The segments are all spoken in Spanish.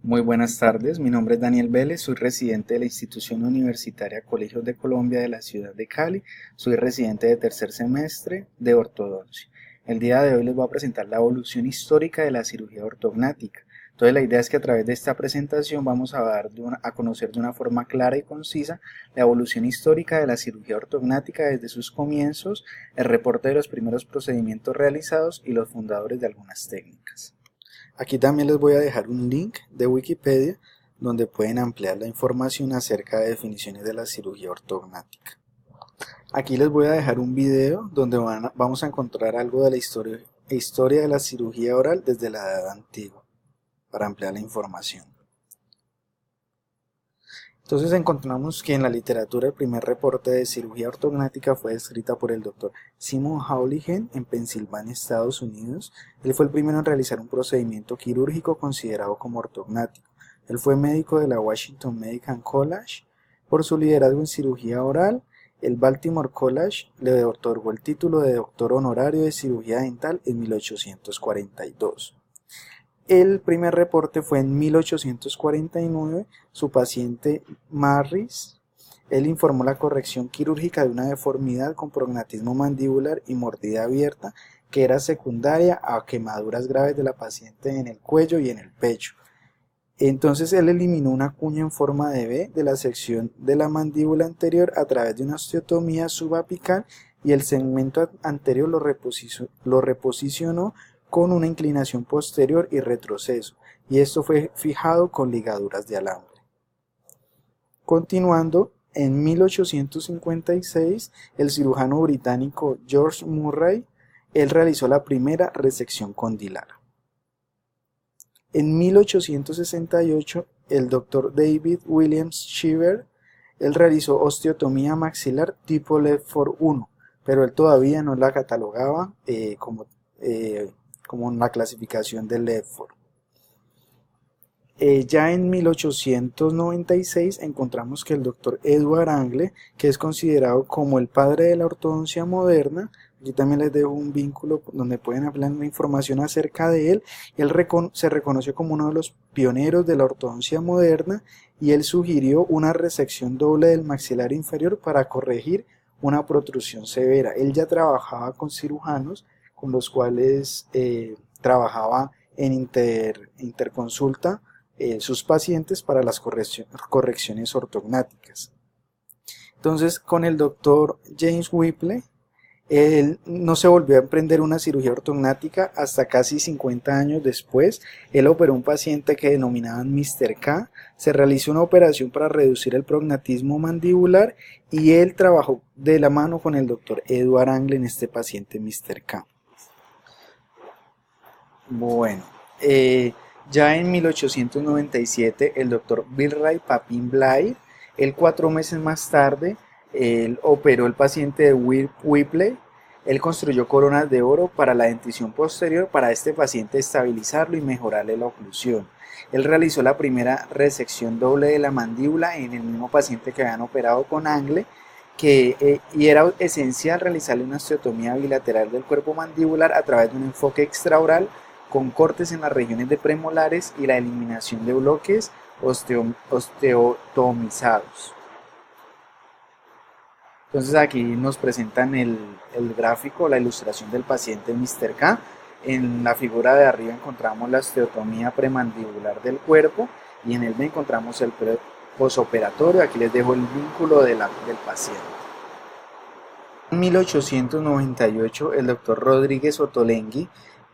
Muy buenas tardes, mi nombre es Daniel Vélez, soy residente de la institución universitaria Colegios de Colombia de la ciudad de Cali, soy residente de tercer semestre de ortodoncia. El día de hoy les voy a presentar la evolución histórica de la cirugía ortognática. Entonces la idea es que a través de esta presentación vamos a a conocer de una forma clara y concisa la evolución histórica de la cirugía ortognática desde sus comienzos, el reporte de los primeros procedimientos realizados y los fundadores de algunas técnicas. Aquí también les voy a dejar un link de Wikipedia donde pueden ampliar la información acerca de definiciones de la cirugía ortognática. Aquí les voy a dejar un video donde vamos a encontrar algo de la historia de la cirugía oral desde la edad antigua para ampliar la información. Entonces encontramos que en la literatura el primer reporte de cirugía ortognática fue escrita por el doctor Simon Houlihan en Pensilvania, Estados Unidos. Él fue el primero en realizar un procedimiento quirúrgico considerado como ortognático. Él fue médico de la Washington Medical College. Por su liderazgo en cirugía oral, el Baltimore College le otorgó el título de doctor honorario de cirugía dental en 1842. El primer reporte fue en 1849, su paciente Marris. Él informó la corrección quirúrgica de una deformidad con prognatismo mandibular y mordida abierta que era secundaria a quemaduras graves de la paciente en el cuello y en el pecho. Entonces él eliminó una cuña en forma de V de la sección de la mandíbula anterior a través de una osteotomía subapical y el segmento anterior lo reposicionó con una inclinación posterior y retroceso, y esto fue fijado con ligaduras de alambre. Continuando, en 1856, el cirujano británico George Murray, él realizó la primera resección condilar. En 1868, el doctor David Williams Shiver, él realizó osteotomía maxilar tipo Ledford 1, pero él todavía no la catalogaba como en la clasificación de Ledford. Ya en 1896 encontramos que el doctor Edward Angle, que es considerado como el padre de la ortodoncia moderna, aquí también les dejo un vínculo donde pueden hablar la información acerca de él, se reconoció como uno de los pioneros de la ortodoncia moderna y él sugirió una resección doble del maxilar inferior para corregir una protrusión severa. Él ya trabajaba con cirujanos con los cuales trabajaba en interconsulta sus pacientes para las correcciones ortognáticas. Entonces, con el doctor James Whipple, él no se volvió a emprender una cirugía ortognática hasta casi 50 años después. Él operó un paciente que denominaban Mr. K, se realizó una operación para reducir el prognatismo mandibular y él trabajó de la mano con el doctor Edward Angle en este paciente Mr. K. Bueno, ya en 1897 el doctor Bilray Papin Blythe, él 4 meses más tarde, él operó el paciente de Whipple, él construyó coronas de oro para la dentición posterior para este paciente estabilizarlo y mejorarle la oclusión. Él realizó la primera resección doble de la mandíbula en el mismo paciente que habían operado con Angle, y era esencial realizarle una osteotomía bilateral del cuerpo mandibular a través de un enfoque extraoral con cortes en las regiones de premolares y la eliminación de bloques osteotomizados. Entonces aquí nos presentan el gráfico, la ilustración del paciente Mr. K. En la figura de arriba encontramos la osteotomía premandibular del cuerpo y en el B encontramos el posoperatorio. Aquí les dejo el vínculo del paciente. En 1898 el doctor Rodríguez Ottolenghi,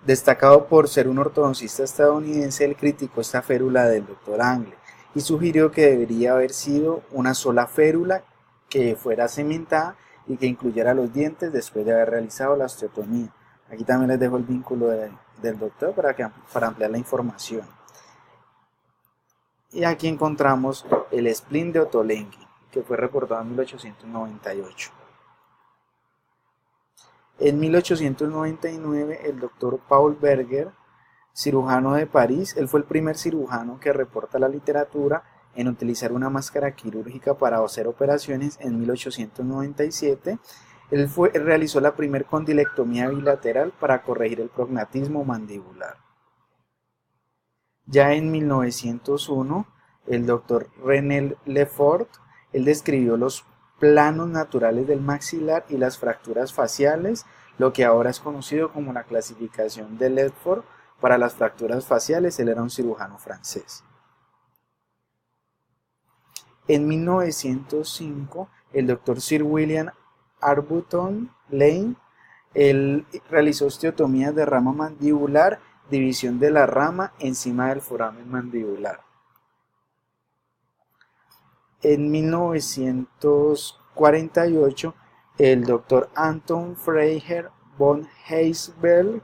destacado por ser un ortodoncista estadounidense, él criticó esta férula del doctor Angle y sugirió que debería haber sido una sola férula que fuera cementada y que incluyera los dientes después de haber realizado la osteotomía. Aquí también les dejo el vínculo del doctor para ampliar la información. Y aquí encontramos el spleen de Ottolenghi, que fue reportado en 1898. En 1899, el doctor Paul Berger, cirujano de París, él fue el primer cirujano que reporta la literatura en utilizar una máscara quirúrgica para hacer operaciones. En 1897. Él realizó la primera condilectomía bilateral para corregir el prognatismo mandibular. Ya en 1901, el doctor René Lefort, él describió los planos naturales del maxilar y las fracturas faciales, lo que ahora es conocido como la clasificación de Lefort para las fracturas faciales. Él era un cirujano francés. En 1905, el doctor Sir William Arbuton Lane, él realizó osteotomías de rama mandibular, división de la rama encima del foramen mandibular. En 1948, el doctor Anton Freiherr von Heisberg,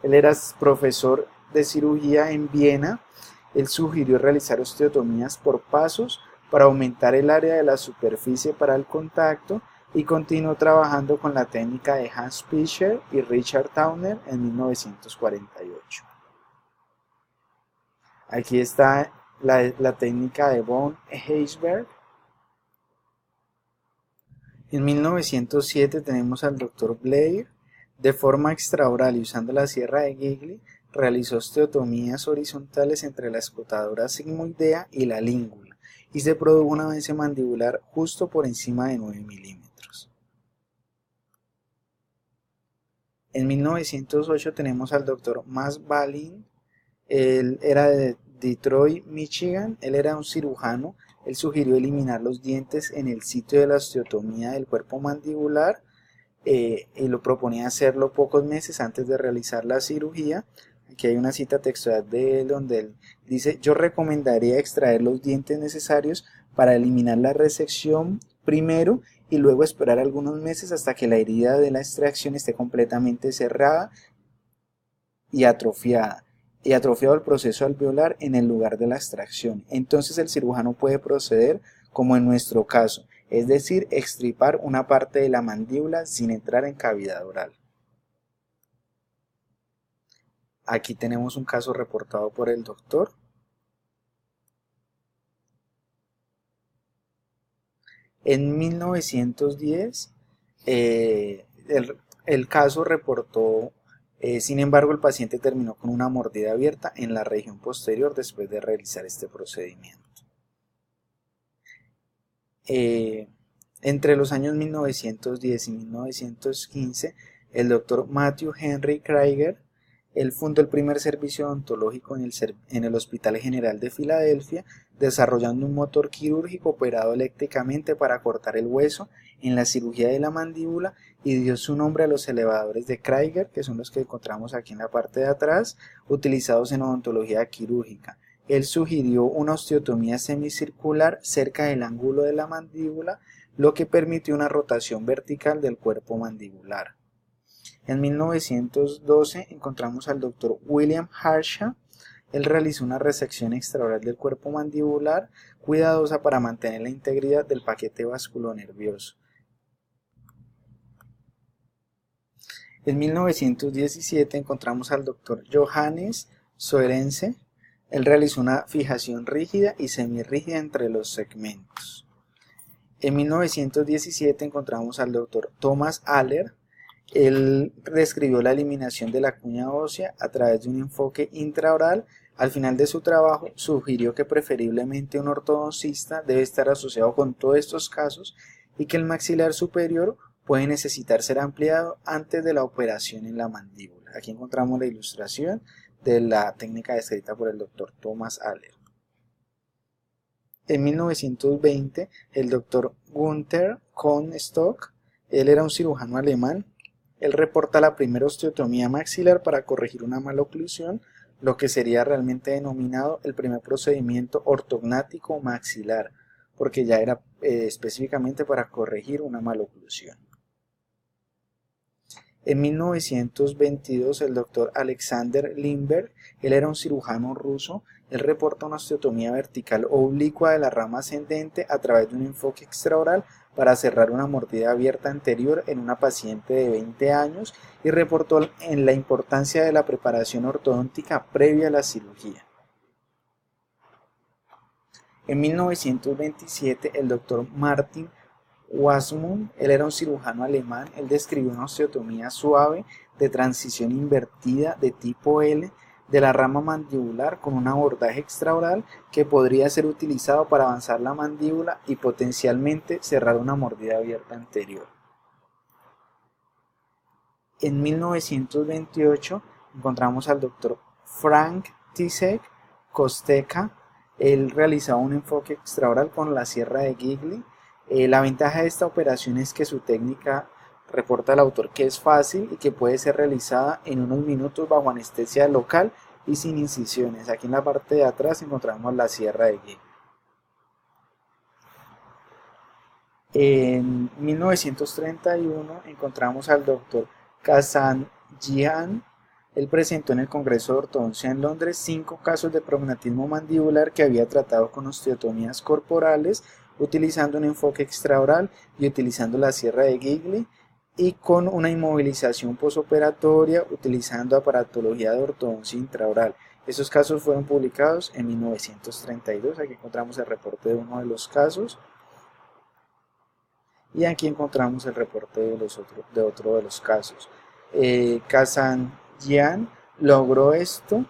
él era profesor de cirugía en Viena, él sugirió realizar osteotomías por pasos para aumentar el área de la superficie para el contacto y continuó trabajando con la técnica de Hans Pischer y Richard Towner en 1948. Aquí está la técnica de von Heisberg. En 1907 tenemos al Dr. Blair. De forma extraoral y usando la sierra de Gigli, realizó osteotomías horizontales entre la escotadura sigmoidea y la língula y se produjo un avance mandibular justo por encima de 9 milímetros. En 1908 tenemos al Dr. Max Balin. Él era de Detroit, Michigan. Él era un cirujano. Él sugirió eliminar los dientes en el sitio de la osteotomía del cuerpo mandibular y lo proponía hacerlo pocos meses antes de realizar la cirugía. Aquí hay una cita textual de él donde él dice: yo recomendaría extraer los dientes necesarios para eliminar la resección primero y luego esperar algunos meses hasta que la herida de la extracción esté completamente cerrada y atrofiado el proceso alveolar en el lugar de la extracción. Entonces el cirujano puede proceder como en nuestro caso, es decir, extirpar una parte de la mandíbula sin entrar en cavidad oral. Aquí tenemos un caso reportado por el doctor. En 1910, el caso reportó, sin embargo, el paciente terminó con una mordida abierta en la región posterior después de realizar este procedimiento. Entre los años 1910 y 1915, el doctor Matthew Henry Krieger, él fundó el primer servicio odontológico en el Hospital General de Filadelfia, desarrollando un motor quirúrgico operado eléctricamente para cortar el hueso en la cirugía de la mandíbula, y dio su nombre a los elevadores de Krieger, que son los que encontramos aquí en la parte de atrás, utilizados en odontología quirúrgica. Él sugirió una osteotomía semicircular cerca del ángulo de la mandíbula, lo que permitió una rotación vertical del cuerpo mandibular. En 1912 encontramos al Dr. William Harshaw. Él realizó una resección extraoral del cuerpo mandibular cuidadosa para mantener la integridad del paquete vasculonervioso. En 1917 encontramos al Dr. Johannes Soerense. Él realizó una fijación rígida y semirrígida entre los segmentos. En 1917 encontramos al Dr. Thomas Aller. Él describió la eliminación de la cuña ósea a través de un enfoque intraoral. Al final de su trabajo, sugirió que preferiblemente un ortodoncista debe estar asociado con todos estos casos y que el maxilar superior puede necesitar ser ampliado antes de la operación en la mandíbula. Aquí encontramos la ilustración de la técnica descrita por el Dr. Thomas Aller. En 1920, el Dr. Gunther Kohn-Stock, él era un cirujano alemán. Él reporta la primera osteotomía maxilar para corregir una maloclusión, lo que sería realmente denominado el primer procedimiento ortognático maxilar, porque ya era específicamente para corregir una maloclusión. En 1922, el doctor Alexander Lindbergh, él era un cirujano ruso. Él reporta una osteotomía vertical oblicua de la rama ascendente a través de un enfoque extraoral para cerrar una mordida abierta anterior en una paciente de 20 años y reportó en la importancia de la preparación ortodóntica previa a la cirugía. En 1927, el doctor Martin Wasmund, él era un cirujano alemán. Él describió una osteotomía suave de transición invertida de tipo L de la rama mandibular con un abordaje extraoral que podría ser utilizado para avanzar la mandíbula y potencialmente cerrar una mordida abierta anterior. En 1928 encontramos al doctor Frank Tisek Kosteka. Él realizaba un enfoque extraoral con la sierra de Gigli. La ventaja de esta operación es que su técnica, reporta el autor, que es fácil y que puede ser realizada en unos minutos bajo anestesia local y sin incisiones. Aquí en la parte de atrás encontramos la sierra de Gigli. En 1931 encontramos al doctor Kazanjian. Él presentó en el Congreso de Ortodoncia en Londres 5 casos de prognatismo mandibular que había tratado con osteotomías corporales, utilizando un enfoque extraoral y utilizando la sierra de Gigli, y con una inmovilización posoperatoria utilizando aparatología de ortodoncia intraoral. Esos casos fueron publicados en 1932. Aquí encontramos el reporte de uno de los casos. Y aquí encontramos el reporte de otro de los casos. Kazanjian logró esto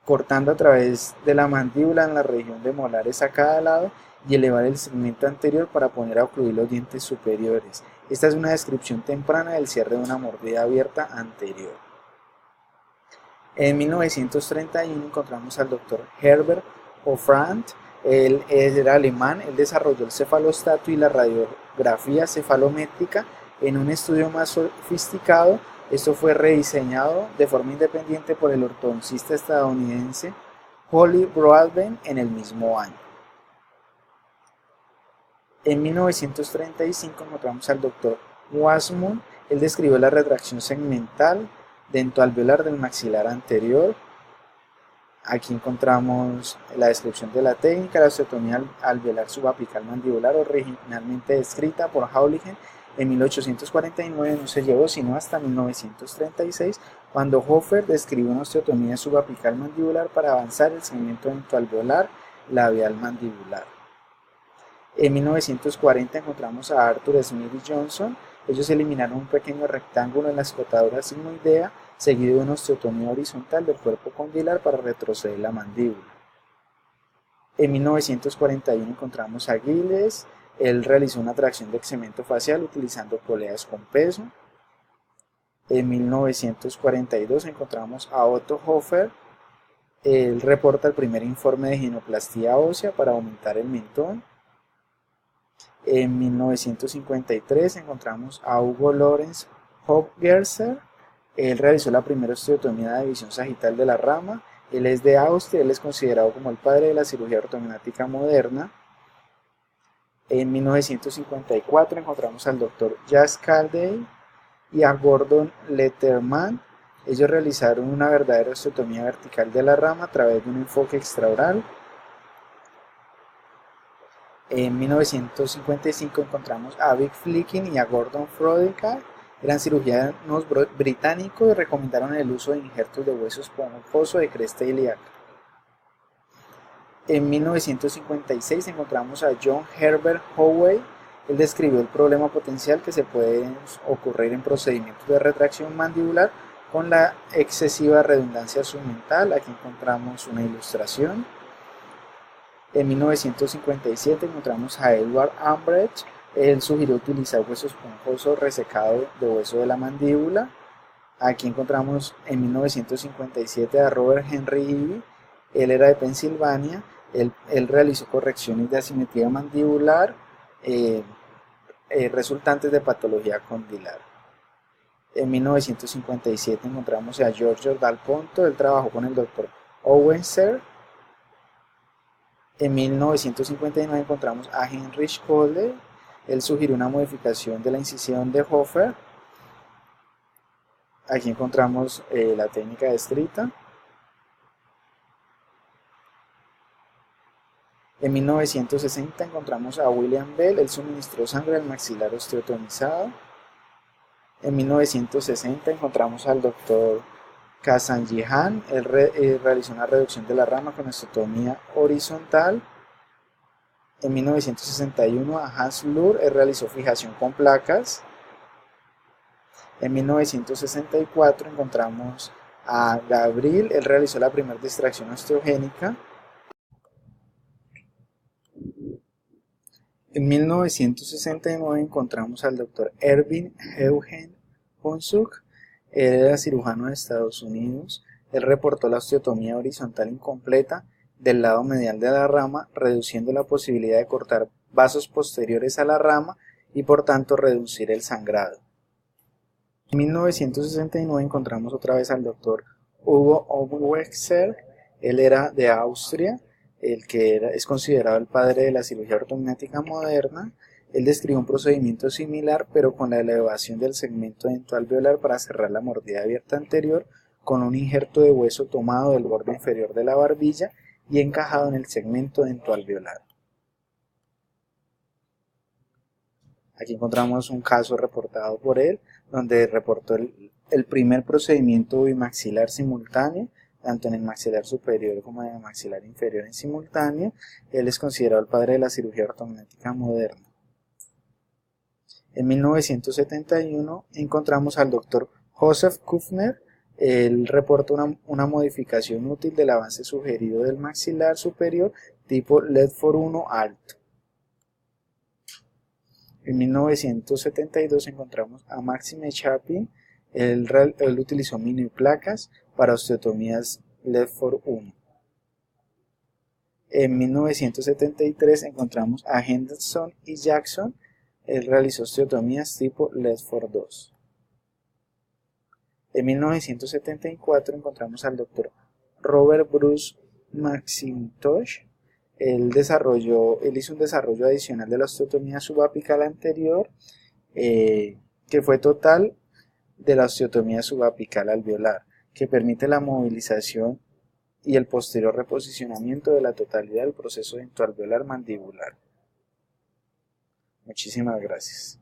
cortando a través de la mandíbula en la región de molares a cada lado y elevar el segmento anterior para poner a ocluir los dientes superiores. Esta es una descripción temprana del cierre de una mordida abierta anterior. En 1931 encontramos al doctor Herbert Hofrandt. Él era alemán. Él desarrolló el cefalostato y la radiografía cefalométrica en un estudio más sofisticado. Esto fue rediseñado de forma independiente por el ortodoncista estadounidense Holly Broadbent en el mismo año. En 1935 encontramos al doctor Wasmund. Él describió la retracción segmental dentoalveolar del maxilar anterior. Aquí encontramos la descripción de la técnica. La osteotomía alveolar subapical mandibular, originalmente descrita por Hauligen en 1849, no se llevó sino hasta 1936, cuando Hofer describió una osteotomía subapical mandibular para avanzar el segmento dentoalveolar labial mandibular. En 1940 encontramos a Arthur Smith y Johnson. Ellos eliminaron un pequeño rectángulo en la escotadura sigmoidea, seguido de una osteotomía horizontal del cuerpo condilar para retroceder la mandíbula. En 1941 encontramos a Giles. Él realizó una tracción de cemento facial utilizando poleas con peso. En 1942 encontramos a Otto Hofer. Él reporta el primer informe de ginoplastía ósea para aumentar el mentón. En 1953 encontramos a Hugo Lorenz Hofgerser. Él realizó la primera osteotomía de división sagital de la rama. Él es de Austria. Él es considerado como el padre de la cirugía ortognática moderna. En 1954 encontramos al doctor Jas Caldey y a Gordon Letterman. Ellos realizaron una verdadera osteotomía vertical de la rama a través de un enfoque extraoral. En 1955 encontramos a Vic Flicking y a Gordon Frodica. Eran cirujanos británicos y recomendaron el uso de injertos de hueso esponjoso de cresta ilíaca. En 1956 encontramos a John Herbert Howey. Él describió el problema potencial que se puede ocurrir en procedimientos de retracción mandibular con la excesiva redundancia submental. Aquí encontramos una ilustración. En 1957 encontramos a Edward Ambrecht. Él sugirió utilizar hueso esponjoso resecado de hueso de la mandíbula. Aquí encontramos en 1957 a Robert Henry Ivy. Él era de Pensilvania. Él realizó correcciones de asimetría mandibular resultantes de patología condilar. En 1957 encontramos a Giorgio Dal Ponto. Él trabajó con el doctor Owenser. En 1959 encontramos a Heinrich Kohler. Él sugirió una modificación de la incisión de Hofer. Aquí encontramos la técnica descrita. En 1960 encontramos a William Bell. Él suministró sangre al maxilar osteotomizado. En 1960 encontramos al doctor Kazanjian. Él realizó una reducción de la rama con osteotomía horizontal. En 1961 a Hans Luhr. Él realizó fijación con placas. En 1964 encontramos A Gabriel, él realizó la primera distracción osteogénica. En 1969 encontramos al doctor Erwin Eugen Hunsuk. Él era cirujano de Estados Unidos. Él reportó la osteotomía horizontal incompleta del lado medial de la rama, reduciendo la posibilidad de cortar vasos posteriores a la rama y por tanto reducir el sangrado. En 1969 encontramos otra vez al doctor Hugo Aufwechsel. Él era de Austria, el que es considerado el padre de la cirugía ortognática moderna. Él describió un procedimiento similar, pero con la elevación del segmento dentoalveolar para cerrar la mordida abierta anterior, con un injerto de hueso tomado del borde inferior de la barbilla y encajado en el segmento dentoalveolar. Aquí encontramos un caso reportado por él, donde reportó el primer procedimiento bimaxilar simultáneo, tanto en el maxilar superior como en el maxilar inferior en simultáneo. Él es considerado el padre de la cirugía ortognática moderna. En 1971 encontramos al doctor Joseph Kufner. Él reporta una modificación útil del avance sugerido del maxilar superior tipo Ledford 1 alto. En 1972 encontramos a Maxime Chapin. Él utilizó mini placas para osteotomías Ledford 1. En 1973 encontramos a Henderson y Jackson. Él realizó osteotomías tipo Ledford 2. En 1974 encontramos al doctor Robert Bruce McIntosh. Él hizo un desarrollo adicional de la osteotomía subapical anterior, que fue total de la osteotomía subapical alveolar, que permite la movilización y el posterior reposicionamiento de la totalidad del proceso dentoalveolar mandibular. Muchísimas gracias.